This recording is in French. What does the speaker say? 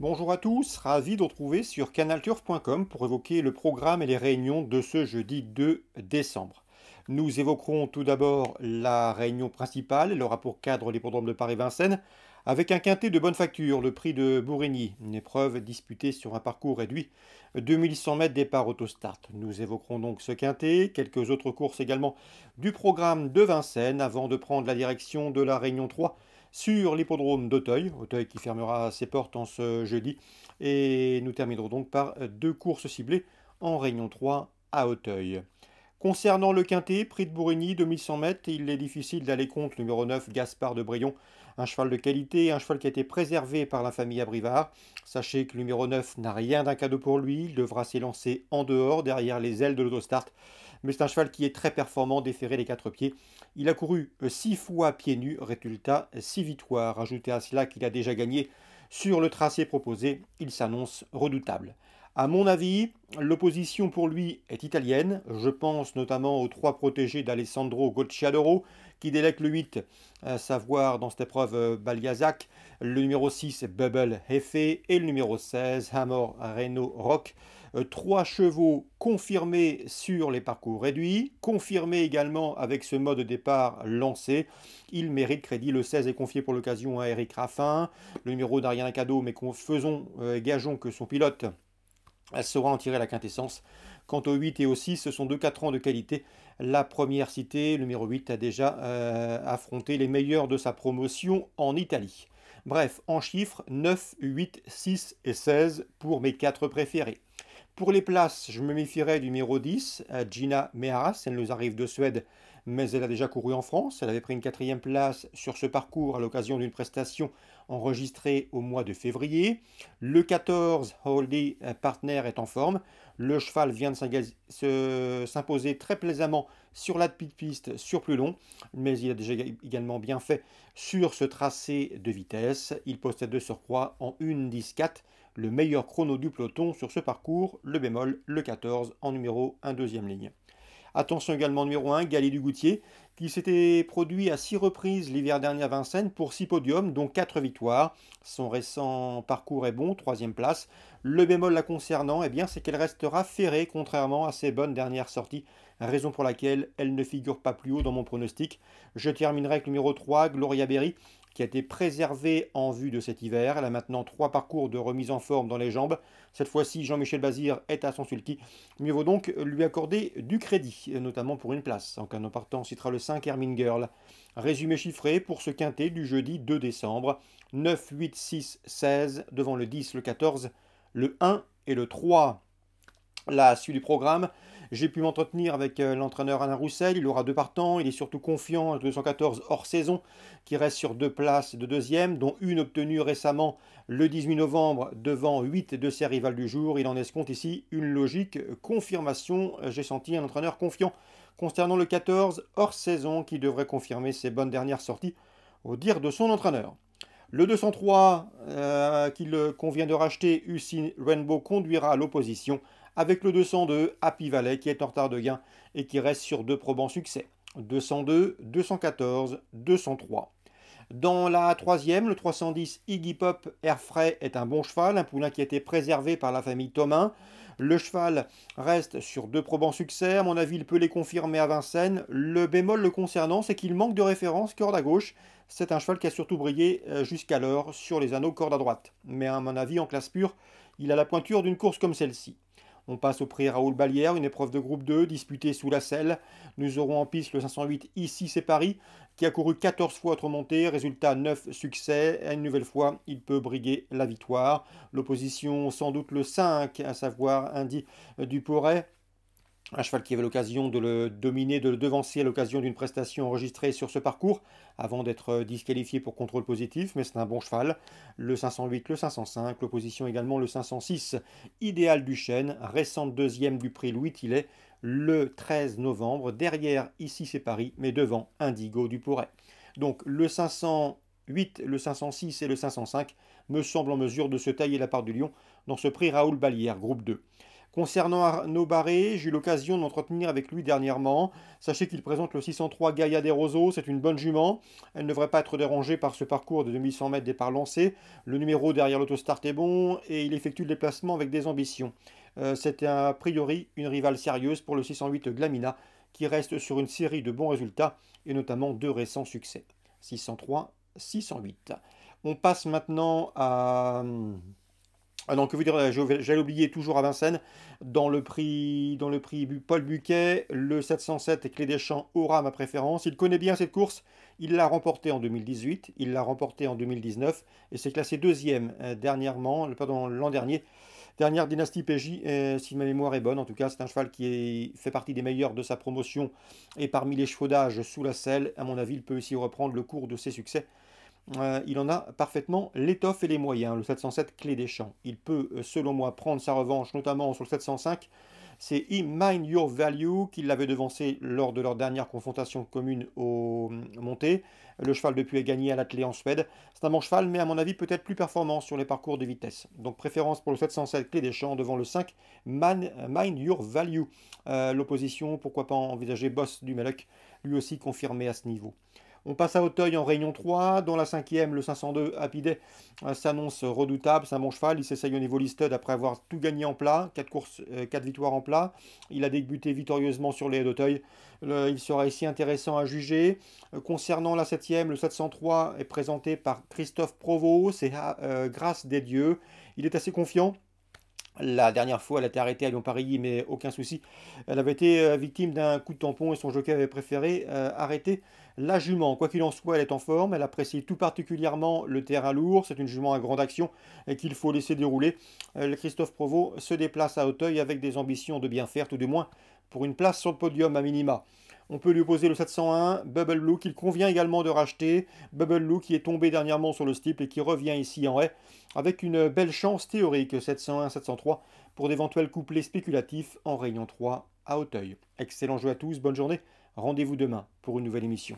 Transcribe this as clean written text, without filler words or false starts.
Bonjour à tous, ravi de retrouver sur canalturf.com pour évoquer le programme et les réunions de ce jeudi 2 décembre. Nous évoquerons tout d'abord la réunion principale, elle aura pour cadre l'hippodrome de Paris-Vincennes, avec un quintet de bonne facture, le prix de Bourigny, une épreuve disputée sur un parcours réduit, 2100 mètres départ autostart. Nous évoquerons donc ce quintet, quelques autres courses également du programme de Vincennes, avant de prendre la direction de la réunion 3 sur l'hippodrome d'Auteuil, Auteuil qui fermera ses portes en ce jeudi. Et nous terminerons donc par deux courses ciblées en Réunion 3 à Auteuil. Concernant le quintet, prix de Bourigny, 2100 mètres, il est difficile d'aller contre le numéro 9, Gaspard de Brion. Un cheval de qualité, un cheval qui a été préservé par la famille Abrivard. Sachez que le numéro 9 n'a rien d'un cadeau pour lui, il devra s'élancer en dehors, derrière les ailes de l'autostart. Mais c'est un cheval qui est très performant, déféré les quatre pieds. Il a couru 6 fois pieds nus, résultat 6 victoires. Ajoutez à cela qu'il a déjà gagné sur le tracé proposé, il s'annonce redoutable. À mon avis, l'opposition pour lui est italienne. Je pense notamment aux trois protégés d'Alessandro Gocciadoro, qui délègue le 8, à savoir dans cette épreuve Baliazac, le numéro 6 Bubble Hefe et le numéro 16 Hamor Reno Rock. Trois chevaux confirmés sur les parcours réduits, confirmés également avec ce mode de départ lancé. Il mérite crédit. Le 16 est confié pour l'occasion à Eric Raffin. Le numéro n'a rien à cadeau, mais gageons que son pilote saura en tirer la quintessence. Quant au 8 et au 6, ce sont deux 4 ans de qualité. La première citée, le numéro 8, a déjà affronté les meilleurs de sa promotion en Italie. Bref, en chiffres, 9, 8, 6 et 16 pour mes 4 préférés. Pour les places, je me méfierais du numéro 10, Gina Meharas. Elle nous arrive de Suède, mais elle a déjà couru en France. Elle avait pris une quatrième place sur ce parcours à l'occasion d'une prestation enregistrée au mois de février. Le 14, Holdy Partner, est en forme. Le cheval vient de s'imposer très plaisamment sur la petite piste sur plus long, mais il a déjà également bien fait sur ce tracé de vitesse. Il possède de surcroît en 1:10,4 le meilleur chrono du peloton sur ce parcours, le bémol, le 14 en numéro 1 deuxième ligne. Attention également numéro 1, Galet du Goutier, qui s'était produit à 6 reprises l'hiver dernier à Vincennes pour 6 podiums, dont 4 victoires. Son récent parcours est bon, troisième place. Le bémol la concernant, c'est qu'elle restera ferrée contrairement à ses bonnes dernières sorties, raison pour laquelle elle ne figure pas plus haut dans mon pronostic. Je terminerai avec le numéro 3, Gloria Berry, qui a été préservée en vue de cet hiver. Elle a maintenant 3 parcours de remise en forme dans les jambes. Cette fois-ci, Jean-Michel Bazir est à son sulky. Mieux vaut donc lui accorder du crédit, notamment pour une place. En cas de partant, on citera le 5 Hermine Girl. Résumé chiffré pour ce quintet du jeudi 2 décembre. 9, 8, 6, 16 devant le 10, le 14, le 1 et le 3. La suite du programme, j'ai pu m'entretenir avec l'entraîneur Alain Roussel. Il aura deux partants. Il est surtout confiant avec 214 hors saison qui reste sur deux places de deuxième, dont une obtenue récemment le 18 novembre devant 8 de ses rivales du jour. Il en escompte ici une logique confirmation. J'ai senti un entraîneur confiant concernant le 14 hors saison qui devrait confirmer ses bonnes dernières sorties au dire de son entraîneur. Le 203 qu'il convient de racheter, UC Rainbow, conduira à l'opposition avec le 202 Happy Valley qui est en retard de gain et qui reste sur deux probants succès. 202, 214, 203. Dans la troisième, le 310 Iggy Pop Airfray est un bon cheval, un poulain qui a été préservé par la famille Thomain. Le cheval reste sur deux probants succès, à mon avis il peut les confirmer à Vincennes. Le bémol le concernant, c'est qu'il manque de référence corde à gauche. C'est un cheval qui a surtout brillé jusqu'alors sur les anneaux corde à droite. Mais à mon avis, en classe pure, il a la pointure d'une course comme celle-ci. On passe au prix Raoul Ballière, une épreuve de groupe 2 disputée sous la selle. Nous aurons en piste le 508 Ici c'est Paris, qui a couru 14 fois autre montée, résultat 9 succès. Et une nouvelle fois, il peut briguer la victoire. L'opposition, sans doute le 5, à savoir Indy Duporet. Un cheval qui avait l'occasion de le dominer, de le devancer à l'occasion d'une prestation enregistrée sur ce parcours, avant d'être disqualifié pour contrôle positif, mais c'est un bon cheval. Le 508, le 505, l'opposition également le 506, Idéal du Chêne, récente deuxième du prix Louis Tillet, le 13 novembre, derrière Ici c'est Paris, mais devant Indigo Duporet. Donc le 508, le 506 et le 505 me semblent en mesure de se tailler la part du lion dans ce prix Raoul Ballière, groupe 2. Concernant Arnaud Barré, j'ai eu l'occasion de m'entretenir avec lui dernièrement. Sachez qu'il présente le 603 Gaia des Roseaux, c'est une bonne jument. Elle ne devrait pas être dérangée par ce parcours de 2100 mètres départ lancé. Le numéro derrière l'autostart est bon et il effectue le déplacement avec des ambitions. C'était a priori une rivale sérieuse pour le 608 Glamina qui reste sur une série de bons résultats et notamment deux récents succès. 603, 608. On passe maintenant à... Ah non, que vous dire, j'allais oublier toujours à Vincennes, dans le prix Paul Buquet, le 707 Clé des Champs aura ma préférence. Il connaît bien cette course, il l'a remportée en 2018, il l'a remportée en 2019 et s'est classé deuxième dernièrement, pardon, l'an dernier. Dernière dynastie PJ, si ma mémoire est bonne, en tout cas c'est un cheval fait partie des meilleurs de sa promotion et parmi les chevaux d'âge sous la selle, à mon avis il peut aussi reprendre le cours de ses succès. Il en a parfaitement l'étoffe et les moyens, le 707 Clé des Champs. Il peut, selon moi, prendre sa revanche, notamment sur le 705. C'est Mind Your Value qui l'avait devancé lors de leur dernière confrontation commune au monté. Le cheval depuis est gagné à l'attelé en Suède. C'est un bon cheval, mais à mon avis peut-être plus performant sur les parcours de vitesse. Donc préférence pour le 707 Clé des Champs devant le 5 Mind Your Value. L'opposition, pourquoi pas envisager Boss du Melec, lui aussi confirmé à ce niveau. On passe à Auteuil en Réunion 3, dont la cinquième, le 502 Happy s'annonce redoutable. C'est un bon cheval. Il s'essaye au niveau listed après avoir tout gagné en plat. 4 courses, 4 victoires en plat. Il a débuté victorieusement sur les haies d'Auteuil. Il sera ici intéressant à juger. Concernant la septième, le 703 est présenté par Christophe Provost. C'est Grâce des Dieux. Il est assez confiant. La dernière fois, elle a été arrêtée à Lyon-Paris, mais aucun souci. Elle avait été victime d'un coup de tampon et son jockey avait préféré arrêter la jument. Quoi qu'il en soit, elle est en forme. Elle apprécie tout particulièrement le terrain lourd. C'est une jument à grande action et qu'il faut laisser dérouler. Christophe Provost se déplace à Auteuil avec des ambitions de bien faire, tout du moins pour une place sur le podium à minima. On peut lui opposer le 701, Bubble Blue, qu'il convient également de racheter. Bubble Blue qui est tombé dernièrement sur le steeple et qui revient ici en haie, avec une belle chance théorique 701-703 pour d'éventuels couplets spéculatifs en Réunion 3 à Auteuil. Excellent jeu à tous, bonne journée, rendez-vous demain pour une nouvelle émission.